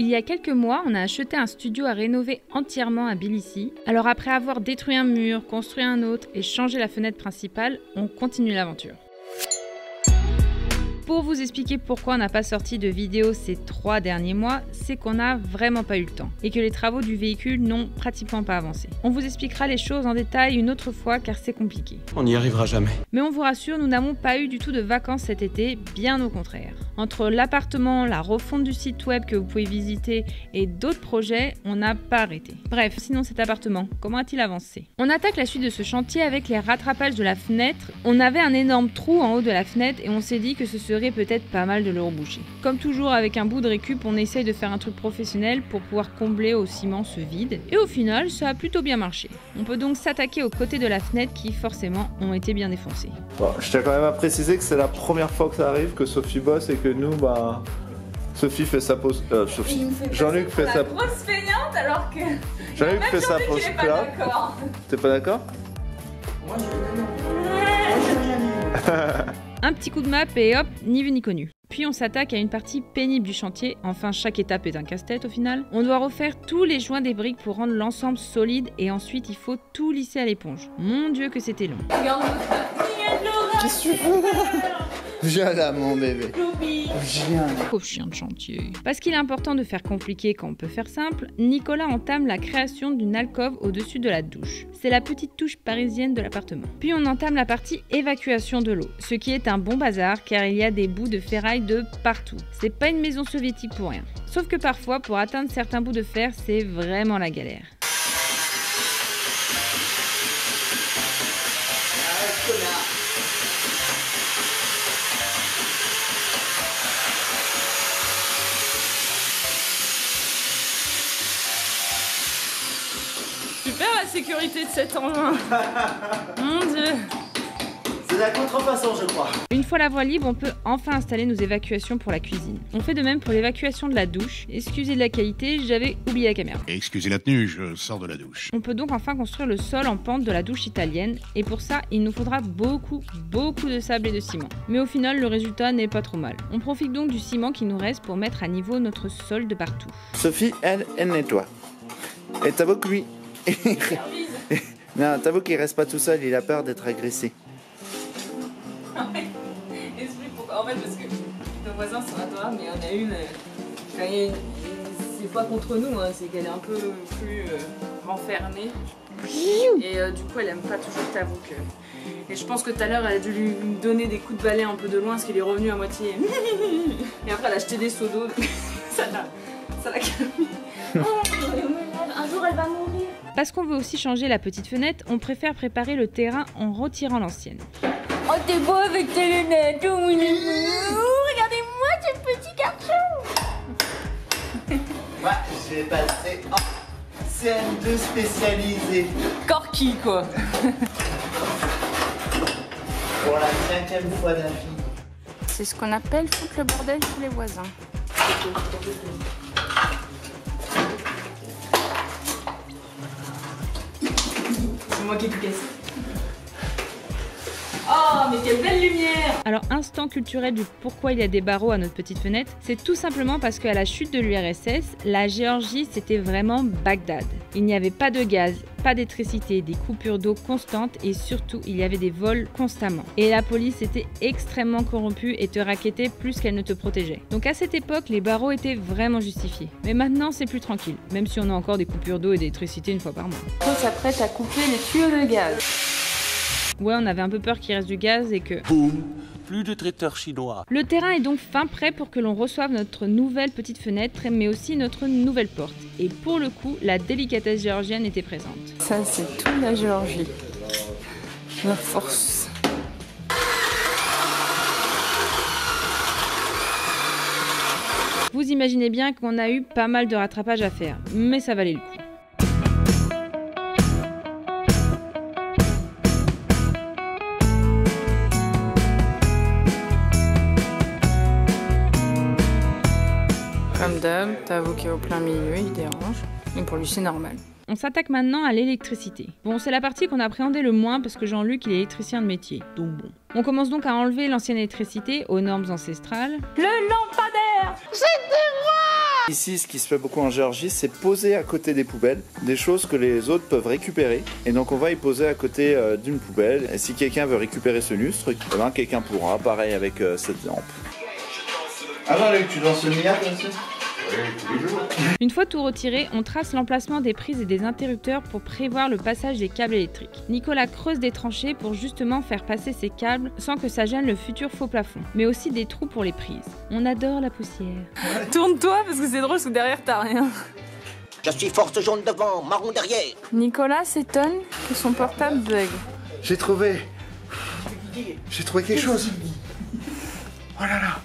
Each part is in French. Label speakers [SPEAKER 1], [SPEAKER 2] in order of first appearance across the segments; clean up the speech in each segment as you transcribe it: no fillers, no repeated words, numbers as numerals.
[SPEAKER 1] Il y a quelques mois, on a acheté un studio à rénover entièrement à Tbilissi. Alors après avoir détruit un mur, construit un autre et changé la fenêtre principale, on continue l'aventure. Pour vous expliquer pourquoi on n'a pas sorti de vidéo ces 3 derniers mois, c'est qu'on n'a vraiment pas eu le temps et que les travaux du véhicule n'ont pratiquement pas avancé. On vous expliquera les choses en détail une autre fois car c'est compliqué.
[SPEAKER 2] On n'y arrivera jamais.
[SPEAKER 1] Mais on vous rassure, nous n'avons pas eu du tout de vacances cet été, bien au contraire. Entre l'appartement, la refonte du site web que vous pouvez visiter et d'autres projets, on n'a pas arrêté. Bref, sinon cet appartement, comment a-t-il avancé? On attaque la suite de ce chantier avec les rattrapages de la fenêtre. On avait un énorme trou en haut de la fenêtre et on s'est dit que ce serait peut-être pas mal de le reboucher. Comme toujours avec un bout de récup, on essaye de faire un truc professionnel pour pouvoir combler au ciment ce vide. Et au final, ça a plutôt bien marché. On peut donc s'attaquer aux côtés de la fenêtre qui forcément ont été bien défoncés.
[SPEAKER 3] Bon, je tiens quand même à préciser que c'est la première fois que ça arrive, que Sophie bosse et que nous, bah... Sophie fait sa pause... Jean-Luc fait sa...
[SPEAKER 4] grosse feignante alors que...
[SPEAKER 3] Jean-Luc fait sa pause plat. T'es pas d'accord?
[SPEAKER 4] Moi je...
[SPEAKER 1] Un petit coup de map et hop, ni vu ni connu. Puis on s'attaque à une partie pénible du chantier, enfin chaque étape est un casse-tête au final. On doit refaire tous les joints des briques pour rendre l'ensemble solide et ensuite il faut tout lisser à l'éponge. Mon dieu que c'était long.
[SPEAKER 4] Regarde
[SPEAKER 5] Qu'est-ce que tu fais? Viens là mon bébé. Viens là.
[SPEAKER 1] Pauvre chien de chantier. Parce qu'il est important de faire compliqué quand on peut faire simple, Nicolas entame la création d'une alcôve au-dessus de la douche. C'est la petite touche parisienne de l'appartement. Puis on entame la partie évacuation de l'eau, ce qui est un bon bazar car il y a des bouts de ferraille de partout. C'est pas une maison soviétique pour rien. Sauf que parfois, pour atteindre certains bouts de fer, c'est vraiment la galère.
[SPEAKER 4] Super la sécurité de cet engin. Mon dieu.
[SPEAKER 5] C'est la contrefaçon je crois.
[SPEAKER 1] Une fois la voie libre, on peut enfin installer nos évacuations pour la cuisine. On fait de même pour l'évacuation de la douche. Excusez de la qualité, j'avais oublié la caméra.
[SPEAKER 6] Excusez la tenue, je sors de la douche.
[SPEAKER 1] On peut donc enfin construire le sol en pente de la douche italienne et pour ça, il nous faudra beaucoup de sable et de ciment. Mais au final, le résultat n'est pas trop mal. On profite donc du ciment qui nous reste pour mettre à niveau notre sol de partout.
[SPEAKER 5] Sophie, elle nettoie. Et t'avoue que lui... Non, t'avoue qu'il reste pas tout seul, il a peur d'être agressé.
[SPEAKER 4] Esprit pourquoi? En fait parce que nos voisins sont adorables, mais il y en a une, quand c'est pas contre nous, hein, c'est qu'elle est un peu plus renfermée. Et du coup elle aime pas toujours t'avoue que... Et je pense que tout à l'heure elle a dû lui donner des coups de balai un peu de loin parce qu'il est revenu à moitié. Et après elle a acheté des seaux d'eau, ça l'a calmé. Oh, un jour elle va mourir.
[SPEAKER 1] Parce qu'on veut aussi changer la petite fenêtre, on préfère préparer le terrain en retirant l'ancienne.
[SPEAKER 4] Oh t'es beau avec tes lunettes, oh, regardez-moi ce petit garçon.
[SPEAKER 5] Moi, je vais passer en CM2 spécialisé.
[SPEAKER 4] Corky quoi.
[SPEAKER 5] Pour la 5e fois d'affilée.
[SPEAKER 4] C'est ce qu'on appelle foutre le bordel chez les voisins. C'est moi qui ai tout cassé. Oh, mais quelle belle lumière!
[SPEAKER 1] Alors, instant culturel du pourquoi il y a des barreaux à notre petite fenêtre, c'est tout simplement parce qu'à la chute de l'URSS, la Géorgie c'était vraiment Bagdad. Il n'y avait pas de gaz, pas d'électricité, des coupures d'eau constantes et surtout il y avait des vols constamment. Et la police était extrêmement corrompue et te rackettait plus qu'elle ne te protégeait. Donc à cette époque, les barreaux étaient vraiment justifiés. Mais maintenant c'est plus tranquille, même si on a encore des coupures d'eau et d'électricité une fois par mois.
[SPEAKER 4] On s'apprête à couper les tuyaux de gaz.
[SPEAKER 1] Ouais, on avait un peu peur qu'il reste du gaz et que...
[SPEAKER 2] Boum. Plus de traiteurs chinois.
[SPEAKER 1] Le terrain est donc fin prêt pour que l'on reçoive notre nouvelle petite fenêtre, mais aussi notre nouvelle porte. Et pour le coup, la délicatesse géorgienne était présente.
[SPEAKER 4] Ça, c'est tout la Géorgie. La force.
[SPEAKER 1] Vous imaginez bien qu'on a eu pas mal de rattrapage à faire, mais ça valait le coup.
[SPEAKER 4] Comme d'hab, t'avoues qu'il est au plein milieu, il dérange. Et pour lui, c'est normal.
[SPEAKER 1] On s'attaque maintenant à l'électricité. Bon, c'est la partie qu'on appréhendait le moins parce que Jean-Luc, il est électricien de métier, donc bon. On commence donc à enlever l'ancienne électricité aux normes ancestrales.
[SPEAKER 4] Le lampadaire!
[SPEAKER 5] Ici, ce qui se fait beaucoup en Géorgie, c'est poser à côté des poubelles des choses que les autres peuvent récupérer. Et donc on va y poser à côté d'une poubelle. Et si quelqu'un veut récupérer ce lustre, eh ben, quelqu'un pourra. Pareil avec cette lampe. Ah non, Luc, tu danses le milliard comme ça?
[SPEAKER 1] Une fois tout retiré, on trace l'emplacement des prises et des interrupteurs pour prévoir le passage des câbles électriques. Nicolas creuse des tranchées pour justement faire passer ces câbles sans que ça gêne le futur faux plafond, mais aussi des trous pour les prises. On adore la poussière.
[SPEAKER 4] Tourne-toi parce que c'est drôle parce que derrière t'as rien.
[SPEAKER 7] Je suis force jaune devant, marron derrière.
[SPEAKER 4] Nicolas s'étonne que son portable bug.
[SPEAKER 5] J'ai trouvé quelque chose. Oh là là.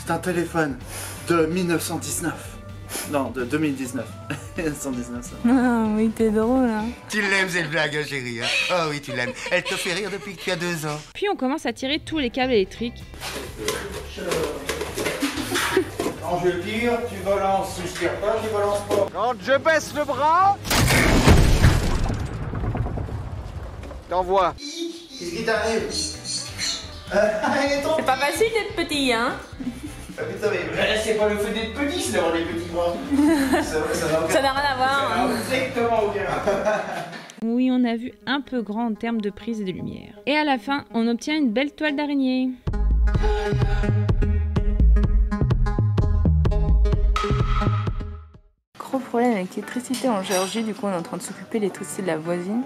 [SPEAKER 5] C'est un téléphone de 1919. Non, de 2019. 1919, ça.
[SPEAKER 4] Ah oui, t'es drôle, hein.
[SPEAKER 8] Tu l'aimes cette blague, chérie, hein? Oh oui, tu l'aimes. Elle te fait rire depuis que tu as 2 ans.
[SPEAKER 1] Puis on commence à tirer tous les câbles électriques.
[SPEAKER 5] Quand je tire, tu balances. Si je tire pas, je balance pas.
[SPEAKER 8] Quand je baisse le bras, t'envoies.
[SPEAKER 5] Qu'est-ce qui t'arrive?
[SPEAKER 4] C'est pas facile d'être petit, hein.
[SPEAKER 5] C'est pas le fait d'être petit, c'est d'avoir des petits bras.
[SPEAKER 4] Ça n'a rien à voir. Hein.
[SPEAKER 5] Exactement aucun.
[SPEAKER 1] Oui, on a vu un peu grand en termes de prise et de lumière. Et à la fin, on obtient une belle toile d'araignée.
[SPEAKER 4] Gros problème avec l'électricité en Géorgie, du coup on est en train de s'occuper de l'électricité de la voisine.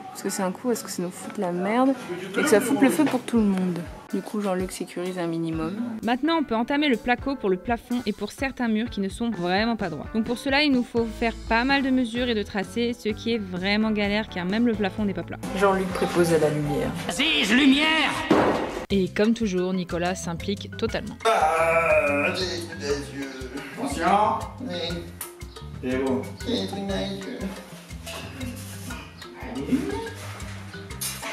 [SPEAKER 4] Parce que c'est un coup, est-ce que ça nous fout la merde et que ça fout le feu pour tout le monde. Du coup Jean-Luc sécurise un minimum.
[SPEAKER 1] Maintenant, on peut entamer le placo pour le plafond et pour certains murs qui ne sont vraiment pas droits. Donc pour cela, il nous faut faire pas mal de mesures et de tracés, ce qui est vraiment galère car même le plafond n'est pas plat.
[SPEAKER 4] Jean-Luc prépose à la lumière.
[SPEAKER 7] Assise, lumière.
[SPEAKER 1] Et comme toujours, Nicolas s'implique totalement.
[SPEAKER 5] Des yeux. Attention. Oui. C'est bon. Des trucs dans les yeux.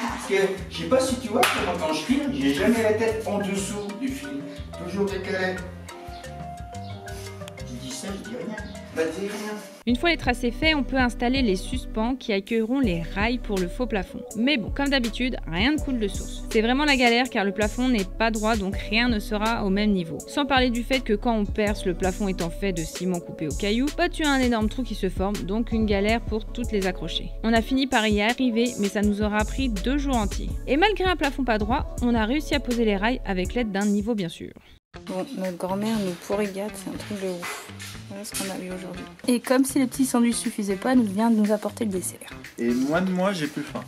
[SPEAKER 9] Parce que je sais pas si tu vois, quand je filme, j'ai jamais la tête en dessous du film. Toujours décalé. Je dis ça, je dis rien. Bah dis rien.
[SPEAKER 1] Une fois les tracés faits, on peut installer les suspens qui accueilleront les rails pour le faux plafond. Mais bon, comme d'habitude, rien ne coule de source. C'est vraiment la galère car le plafond n'est pas droit, donc rien ne sera au même niveau. Sans parler du fait que quand on perce, le plafond étant fait de ciment coupé au caillou, bah tu as un énorme trou qui se forme, donc une galère pour toutes les accrocher. On a fini par y arriver, mais ça nous aura pris 2 jours entiers. Et malgré un plafond pas droit, on a réussi à poser les rails avec l'aide d'un niveau bien sûr.
[SPEAKER 4] Bon, notre grand-mère nous pourrit gâte, c'est un truc de ouf. Voilà ce qu'on a eu aujourd'hui. Et comme si les petits sandwichs suffisaient pas, elle vient de nous apporter le dessert.
[SPEAKER 5] Et moi, j'ai plus faim.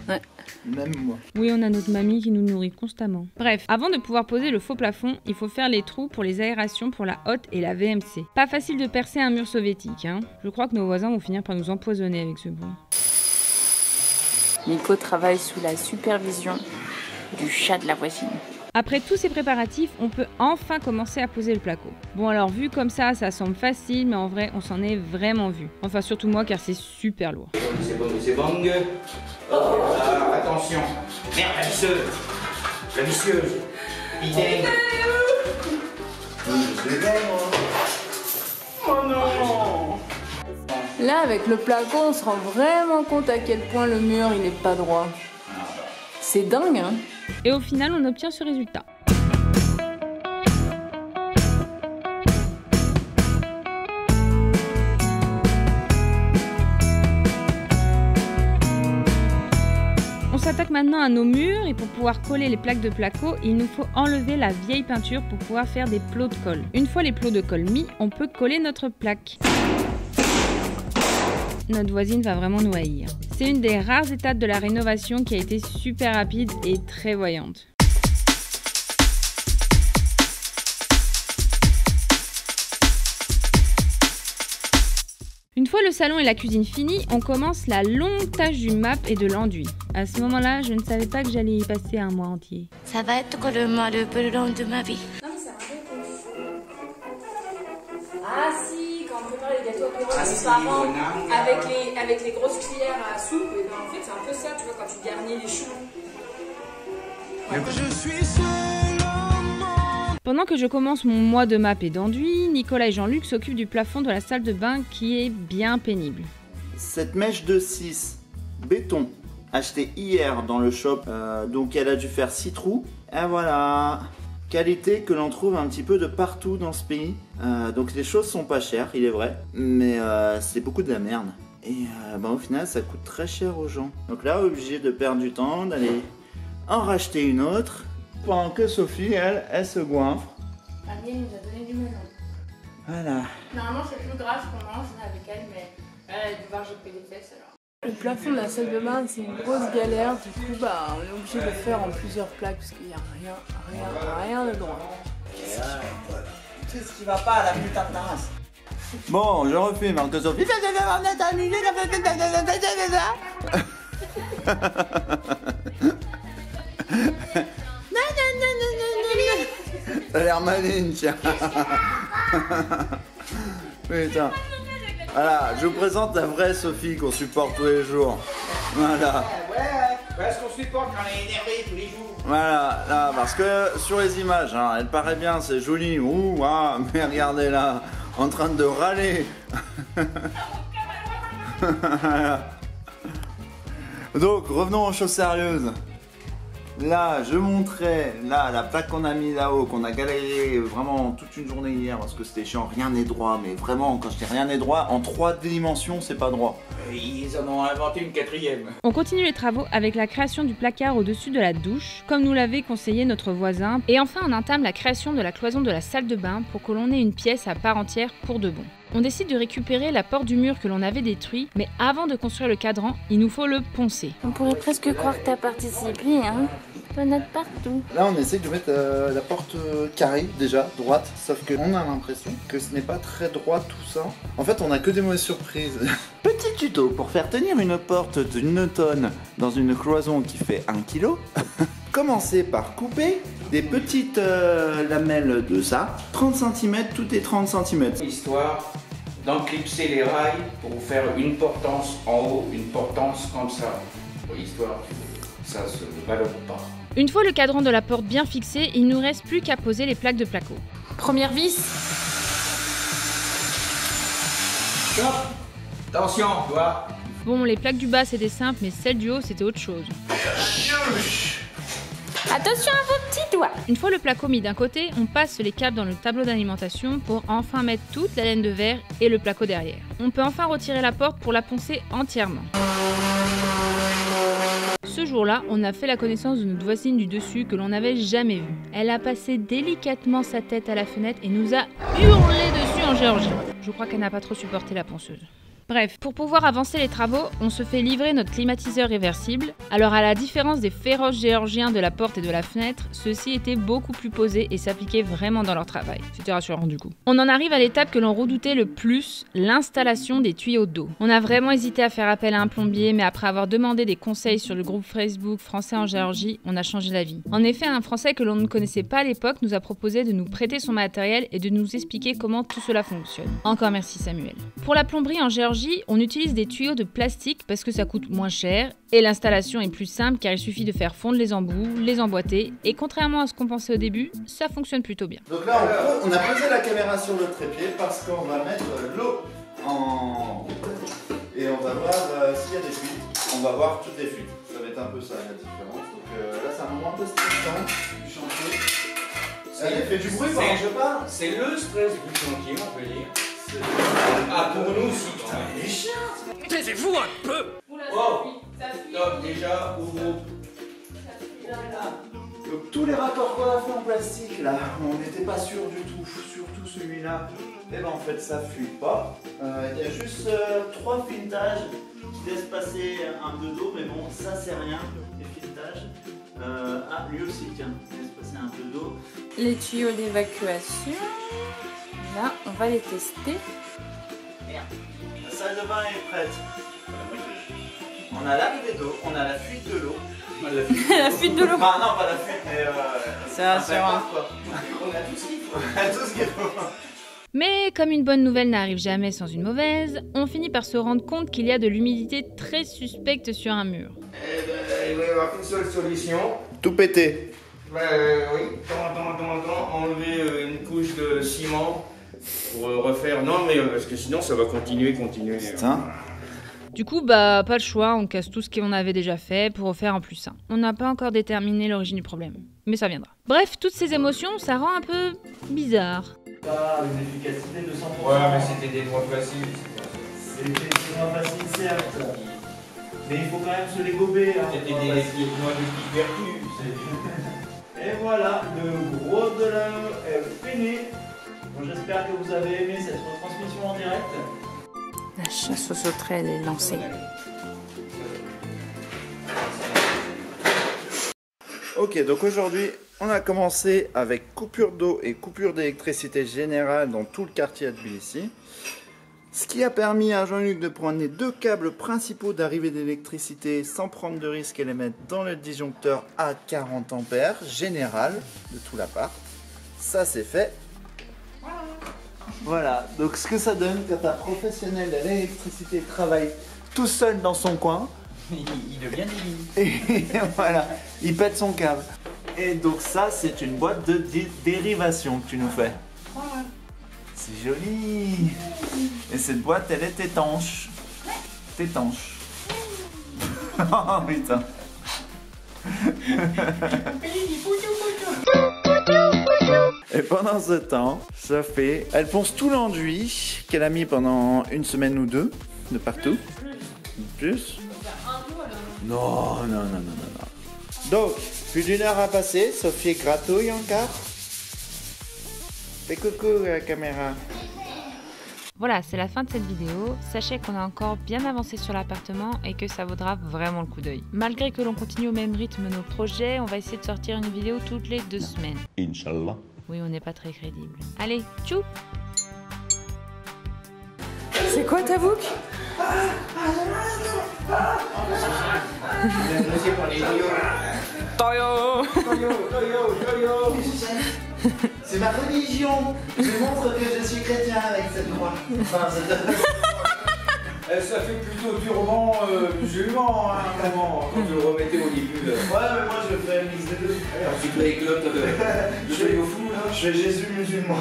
[SPEAKER 4] Ouais.
[SPEAKER 5] Même moi.
[SPEAKER 1] Oui, on a notre mamie qui nous nourrit constamment. Bref, avant de pouvoir poser le faux plafond, il faut faire les trous pour les aérations pour la haute et la VMC. Pas facile de percer un mur soviétique, hein. Je crois que nos voisins vont finir par nous empoisonner avec ce bruit.
[SPEAKER 4] Nico travaille sous la supervision du chat de la voisine.
[SPEAKER 1] Après tous ces préparatifs, on peut enfin commencer à poser le placo. Bon alors vu comme ça semble facile, mais en vrai on s'en est vraiment vu. Enfin surtout moi car c'est super lourd.
[SPEAKER 9] C'est bon, attention. Merde, la visseuse. La visseuse. Idée. Oh non.
[SPEAKER 4] Là avec le placo, on se rend vraiment compte à quel point le mur il est pas droit. C'est dingue hein.
[SPEAKER 1] Et au final, on obtient ce résultat. On s'attaque maintenant à nos murs et pour pouvoir coller les plaques de placo, il nous faut enlever la vieille peinture pour pouvoir faire des plots de colle. Une fois les plots de colle mis, on peut coller notre plaque. Notre voisine va vraiment nous haïr. C'est une des rares étapes de la rénovation qui a été super rapide et très voyante. Une fois le salon et la cuisine finis, on commence la longue tâche du map et de l'enduit. À ce moment-là, je ne savais pas que j'allais y passer un mois entier.
[SPEAKER 10] Ça va être le mois le plus long de ma vie.
[SPEAKER 4] Non mais ça Ah si, quand on prépare les gâteaux apéro avec les parents, avec les grosses cuillères à soupe, et ben en fait c'est un peu ça, tu vois, quand tu garnis les choux. Ouais.
[SPEAKER 8] Je suis seul.
[SPEAKER 1] Pendant que je commence mon mois de map et d'enduit, Nicolas et Jean-Luc s'occupent du plafond de la salle de bain qui est bien pénible.
[SPEAKER 5] Cette mèche de 6 béton, achetée hier dans le shop, donc elle a dû faire 6 trous. Et voilà. Qualité que l'on trouve un petit peu de partout dans ce pays. Donc les choses sont pas chères, il est vrai, mais c'est beaucoup de la merde. Et au final, ça coûte très cher aux gens. Donc là, obligé de perdre du temps, d'aller en racheter une autre, pendant que Sophie, elle se goinfre.
[SPEAKER 4] La mienne nous a donné du melon.
[SPEAKER 5] Voilà.
[SPEAKER 4] Normalement, c'est plus grave qu'on mange avec elle, mais elle a dû voir j'ai pris des fesses alors. Le plafond de la salle de bain, c'est une grosse galère. Du coup, on est obligé de le faire en plusieurs plaques parce qu'il n'y a rien de droit.
[SPEAKER 9] Qu'est-ce qui va pas à la putain de terrasse?
[SPEAKER 5] Bon, je refais Marc Sophie. T'as l'air maligne, tiens. Putain. Voilà, je vous présente la vraie Sophie qu'on supporte tous les jours. Voilà.
[SPEAKER 9] Ouais, ce qu'on supporte quand elle est énervée tous les jours.
[SPEAKER 5] Voilà, là, parce que sur les images, hein, elle paraît bien, c'est joli. Ouh, ah, mais regardez là, en train de râler. Donc, revenons aux choses sérieuses. Là, je montrais la plaque qu'on a mis là-haut, qu'on a galéré vraiment toute une journée hier parce que c'était chiant, rien n'est droit, mais vraiment, quand je dis rien n'est droit, en 3 dimensions, c'est pas droit.
[SPEAKER 9] Ils en ont inventé une 4e.
[SPEAKER 1] On continue les travaux avec la création du placard au-dessus de la douche, comme nous l'avait conseillé notre voisin. Et enfin, on entame la création de la cloison de la salle de bain pour que l'on ait une pièce à part entière pour de bon. On décide de récupérer la porte du mur que l'on avait détruit, mais avant de construire le cadran, il nous faut le poncer.
[SPEAKER 10] On pourrait presque croire que t'as participé, hein. Bonne partout.
[SPEAKER 5] Là, on essaye de mettre la porte carrée, déjà, droite, sauf qu'on a l'impression que ce n'est pas très droit tout ça. En fait, on a que des mauvaises surprises. Petit tuto pour faire tenir une porte d'une tonne dans une cloison qui fait 1 kg. Commencez par couper des petites lamelles de ça, 30 cm, tout est 30 cm.
[SPEAKER 9] Histoire d'enclipser les rails pour faire une portance en haut, une portance comme ça. Histoire que ça se ballonne pas.
[SPEAKER 1] Une fois le cadran de la porte bien fixé, il ne nous reste plus qu'à poser les plaques de placo.
[SPEAKER 4] Première vis.
[SPEAKER 9] Stop. Attention, toi.
[SPEAKER 1] Bon, les plaques du bas c'était simple, mais celles du haut c'était autre chose.
[SPEAKER 10] Attention à vos petits doigts.
[SPEAKER 1] Une fois le placo mis d'un côté, on passe les câbles dans le tableau d'alimentation pour enfin mettre toute la laine de verre et le placo derrière. On peut enfin retirer la porte pour la poncer entièrement. Ce jour-là, on a fait la connaissance de notre voisine du dessus que l'on n'avait jamais vue. Elle a passé délicatement sa tête à la fenêtre et nous a hurlé dessus en géorgien. Je crois qu'elle n'a pas trop supporté la ponceuse. Bref, pour pouvoir avancer les travaux, on se fait livrer notre climatiseur réversible. Alors à la différence des féroces géorgiens de la porte et de la fenêtre, ceux-ci étaient beaucoup plus posés et s'appliquaient vraiment dans leur travail. C'était rassurant du coup. On en arrive à l'étape que l'on redoutait le plus, l'installation des tuyaux d'eau. On a vraiment hésité à faire appel à un plombier, mais après avoir demandé des conseils sur le groupe Facebook Français en Géorgie, on a changé d'avis. En effet, un Français que l'on ne connaissait pas à l'époque nous a proposé de nous prêter son matériel et de nous expliquer comment tout cela fonctionne. Encore merci Samuel. Pour la plomberie en Géorgie, on utilise des tuyaux de plastique parce que ça coûte moins cher et l'installation est plus simple car il suffit de faire fondre les embouts, les emboîter et contrairement à ce qu'on pensait au début, ça fonctionne plutôt bien.
[SPEAKER 5] Donc là on a posé la caméra sur le trépied parce qu'on va mettre l'eau en... et on va voir s'il y a des fuites, on va voir toutes les fuites. Ça va être un peu ça la différence. Donc là c'est un moment un peu stressant du chantier. Elle fait du bruit pendant que je parle.
[SPEAKER 9] C'est le stress du chantier, on peut dire. Ah, pour nous aussi, putain, il est chiant. Taisez-vous un peu. Oh, stop, déjà, ouvre.
[SPEAKER 5] Donc tous les rapports qu'on a fait en plastique là, on n'était pas sûr du tout, surtout celui-là. Et ben en fait ça fuit pas. Il y a juste 3 filetages qui laissent passer un peu d'eau, mais bon ça c'est rien, les filetages. Ah lui aussi tiens, il laisse passer un peu d'eau.
[SPEAKER 4] Les tuyaux d'évacuation. Là, on va les tester.
[SPEAKER 5] Merde. La salle de bain est prête. On a l'arrivée d'eau, on a la fuite de l'eau.
[SPEAKER 4] La fuite de l'eau.
[SPEAKER 5] Ah non, pas la fuite, mais
[SPEAKER 4] c'est rassurant.
[SPEAKER 5] On a tout ce qu'il faut. On a tout ce qu'il faut.
[SPEAKER 1] Mais comme une bonne nouvelle n'arrive jamais sans une mauvaise, on finit par se rendre compte qu'il y a de l'humidité très suspecte sur un mur.
[SPEAKER 9] Eh ben, il va y avoir une seule solution.
[SPEAKER 5] Tout péter.
[SPEAKER 9] Oui, enlever une couche de ciment pour refaire. Non, mais parce que sinon ça va continuer.
[SPEAKER 5] Putain.
[SPEAKER 1] Du coup, bah pas le choix, on casse tout ce qu'on avait déjà fait pour refaire en plus 1. On n'a pas encore déterminé l'origine du problème, mais ça viendra. Bref, toutes ces émotions, ça rend un peu bizarre.
[SPEAKER 3] Pas une efficacité de 100%.
[SPEAKER 9] Ouais, mais c'était des noix faciles.
[SPEAKER 3] C'était des noix faciles, certes. Mais il faut quand même se les gober. Hein,
[SPEAKER 9] c'était des noix de petite vertu.
[SPEAKER 3] Et voilà, le gros de l'œuf est fini. Bon, j'espère que vous avez aimé cette retransmission en direct.
[SPEAKER 10] La chasse aux sauterelles est lancée.
[SPEAKER 5] Ok, donc aujourd'hui, on a commencé avec coupure d'eau et coupure d'électricité générale dans tout le quartier à Tbilissi. Ce qui a permis à Jean-Luc de prendre les 2 câbles principaux d'arrivée d'électricité sans prendre de risque et les mettre dans le disjoncteur à 40 ampères général de tout l'appart. Ça c'est fait. Voilà, donc ce que ça donne quand un professionnel de l'électricité travaille tout seul dans son coin,
[SPEAKER 9] il devient débile.
[SPEAKER 5] et voilà, il pète son câble. Et donc ça c'est une boîte de dérivation que tu nous fais. C'est joli. Et cette boîte elle est étanche. Étanche. Oh putain. Et pendant ce temps, Sophie, elle ponce tout l'enduit qu'elle a mis pendant 1 semaine ou 2 de partout. Plus. Non. Donc, plus d'1 heure a passé, Sophie gratouille encore. Fais coucou à la caméra.
[SPEAKER 1] Voilà, c'est la fin de cette vidéo. Sachez qu'on a encore bien avancé sur l'appartement et que ça vaudra vraiment le coup d'œil. Malgré que l'on continue au même rythme nos projets, on va essayer de sortir une vidéo toutes les 2 semaines.
[SPEAKER 2] Inch'Allah.
[SPEAKER 1] Oui, on n'est pas très crédible. Allez, tchou!
[SPEAKER 4] C'est quoi ta boucle? Toyo!
[SPEAKER 5] C'est ma religion. Je montre que je suis chrétien avec cette croix. Enfin,
[SPEAKER 9] Ça fait plutôt durement musulman à un moment, quand vous le remettez au début.
[SPEAKER 3] Ouais, mais moi je fais un mix des deux.
[SPEAKER 9] Ensuite, les glottes de au fou, là.
[SPEAKER 3] Je fais Jésus musulman.